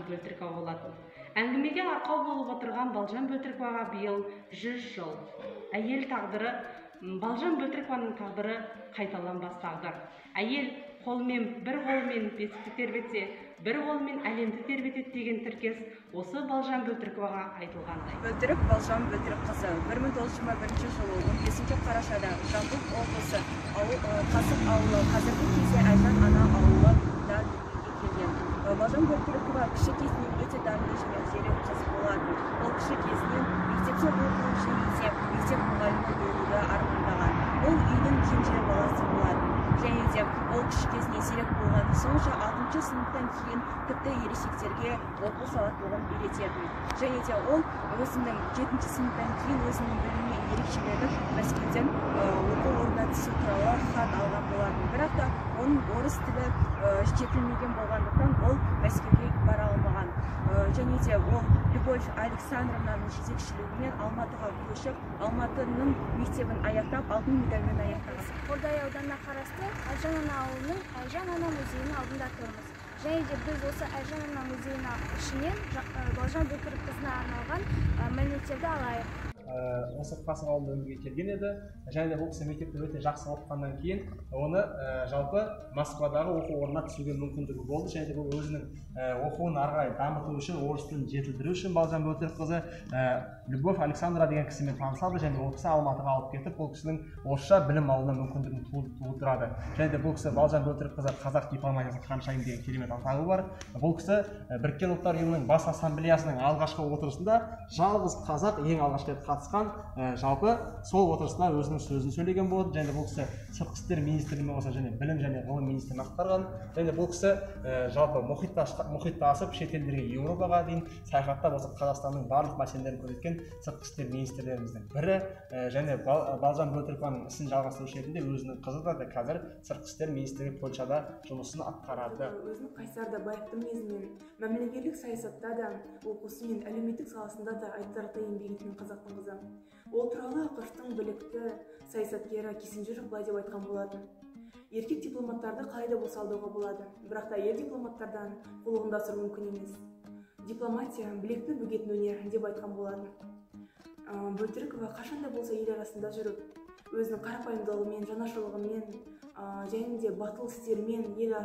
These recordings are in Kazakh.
Бөлтірікова болатын. Әңгімеге арқау болып отырған Балжан Бөлтіриковаға биыл 100 жыл. Әйел тағдыры, Балжан Бөлтірикованың тағдыры қайталанбас тағдыр. Әйел бір қолмен бесікті тербетсе, бір қолмен әлемді тербетеді деген тіркес осы Балжан Бөлтіриковаға айтылғандай. Бөлтірік Балжан Бөлтірікқызы 1921 жылы 15 қарашада Жамбыл облысы Қасық ауылы, қазіргі кезде Айжан ана ауылы да дүниеге келген. Балжан Бөлтірікова кіші кезінен өте дарынды және зерек қыз болатын. Ол кіші кезінен мектепте оқу және мектеп мұғалімі болуды армандаған. Ол үйдің кенже баласы болатын. Және де ол кіші кезінен зерек болған сонша 6 сыныптан кейін тіпті ересектерге оқу сауаттылығын үйрететін. Және де ол өзінің 7 сыныптан кейін өзінің біліміне ерекшеленіп Мәскеуден оқу орнына түсу туралы хат алған болатын. Бірақ та оның орыс тілі жетілмеген болғандықтан ол Мәскеуге бара алмаған. Және де ол Любовь Александровнаның жетекшілігімен Алматыға көшіп, Алматының мектебін аяқтап, алтын медальмен аяқтаған. Қордай ауданына қарасты Айжан ана ауылының Айжан ана музейінің алдында тұрмыз. Және де біз осы Айжан ана музейінің ішінен Балжан Бөлтірікқызына арналған мәліметтерді алайық. Осы Қасық ауылында өмірге келген еді. Және де бұл кісі мектепті өте жақсы оқығаннан кейін оны жалпы Москвадағы оқу орнына түсуге мүмкіндігі болды. Және де бұл өзінің оқуын ары қарай дамыту үшін, орыс тілін жетілдіру үшін Балжан Бөлтірікқызы Любовь Александра деген кісімен танысады. Және ол кісі Алматыға алып кетіп, бұл кісінің орысша білім алуына мүмкіндігін тудырады. Және де бұл кісі Балжан Бөлтірікқызы қазақ дипломатиясының ханшайымы деген керемет атағы бар. Бұл кісі Біріккен Ұлттар ұйымының бас ассамблеясының алғашқы отырысында жалғыз қазақ ең алғаш рет қатысқан, жалпы сол отырысында өзінің сөзін сөйлеген болды. Және бұл кісі сыртқы істер министрлігімен қоса және білім және ғылым министрін атқарған. Және бұл кісі жалпы мұхитты асып шетелдерге, Еуропаға дейін саяхаттап осы Қазақстанның барлық мәселелерін көреткен сыртқы істер министрлеріміздің бірі. Және Балжан Бөлтірікованың ісін жалғастырушы ретінде өзінің қызы да қазір сыртқы істер министрлігі Польшада жұмысын атқарады. Өзінің қайсар да байыпты мінезімен, мәмілегерлік саясатта да, оқусы мен әлеуметтік саласында да айтарлықтай еңбек еткен қазақтың қызы. Ол туралы ақш-тың білікті саясаткері Киссинджер былай деп айтқан болатын. Еркек дипломаттарды қалай да болса алдауға болады, бірақ та әйел дипломаттардан қулығын асыру мүмкін емес. Дипломатия білектің бөгетін өнер деп айтқан болатын. Бөлтірікова қашанда болса ел арасында жүріп, өзінің қарапайымдылығымен, жанашырлығымен, және де батыл істерімен ел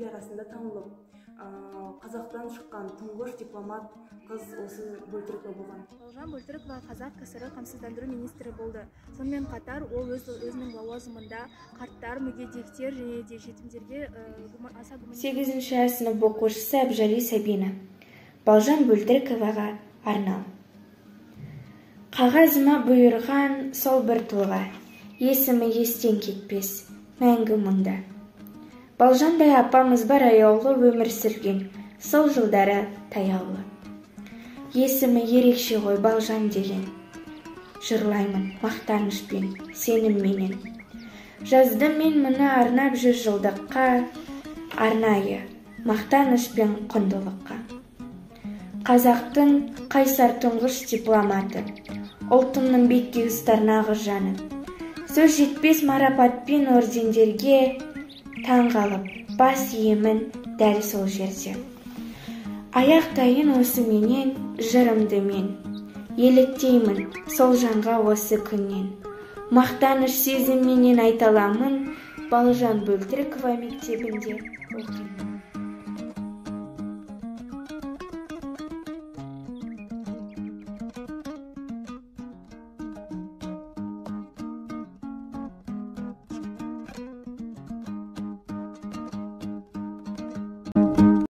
арасында танылып, Қазақтан шыққан тұңғыш дипломат қыз осы Бөлтірікова болған. Балжан Бөлтірікова Қазақ КСР қамсыздандыру министрі болды. Сонымен қатар ол өзінің лауазымында қарттар, мүгедектер және де жетімдерге аса 8-ші сынып оқушысы Әбжали Сабина. Балжан Бөлтіриковаға арнау. Қағазыма бұйырған сол бір тұлға, есімі естен кетпес, мәңгі мұнда. Балжандай апамыз бар аяулы өмір сүрген, сол жылдары таяулы. Есімі ерекше ғой Балжан деген. Жырлаймын мақтанышпен, сенімменен. Жаздым мен мұны арнап 100 жылдыққа, арнайы мақтанышпен құндылыққа. Қазақтың қайсар тұңғыш дипломаты, ұлтымның бетке ұстарнағы жаны. Сөз жетпес марапатпен ордендерге, таң қалып, бас иемін дәл сол жерде. Аяқтайын осы менен, жырымды мен. Еліктеймін сол жанға осы күннен. Мақтаныш сезімменен айталамын, Балжан Бөлтірікова мектебінде оқимын.